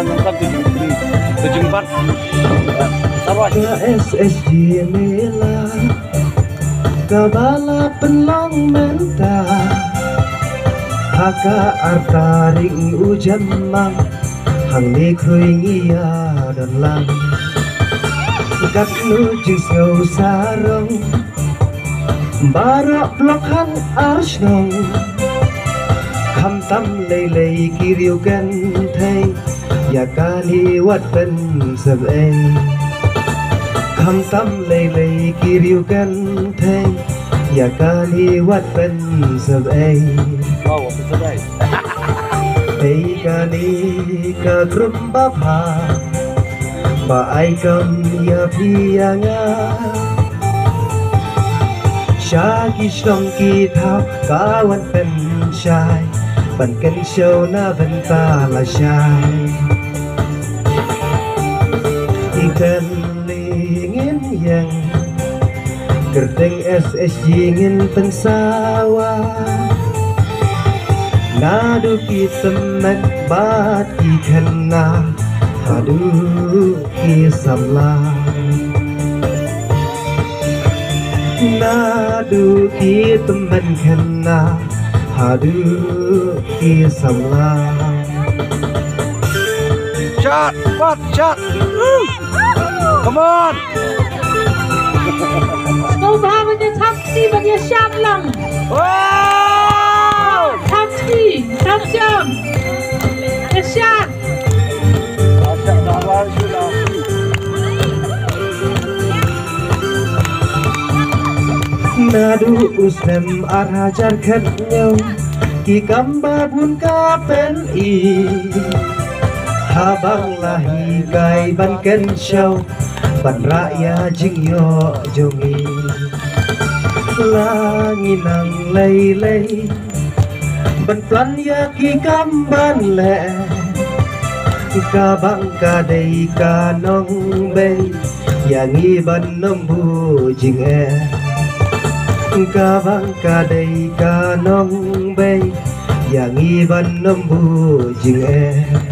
nonton 74 Sarwaj SSG Mela Kabala penlang menta Haka arta ring ujan mang Hang ni krui ngia dan lang Kat nu jis ngau sarong Barak blok hang arsnong Kham tâm lây lây kiriu kan thay Ya kali wat pen sab ai Kham tâm lây lây kiriu kan thay Ya kali wat pen sab ai oh sedai Ei kali ka grum bapa Ba ai kam ya pianga Shagi shlong ki thao kawan pen shai Ban kan show na ban ta la shai Ikan lingin yang Kerteng SSG ngin pensawa Nadu ki teman bat ki kena Hadu ki samla Nadu ki teman kena Hadu ki samla shot what shot come on Snowbound taxi bagi siap lang. wow Taxi, jam. Siap. asyik dah lari sudah Nadu usnem arajar khatnyau Ki kamba bun ka pen i Habang lahi kai ban ken show Ban raya jing yo jongi Langi nang lay lay Ban plan ya ki kamban le Ka bang ka day ka nong bay Yangi ban nombu jing Ka bang ka day ka nong bay Yangi ban nombu jing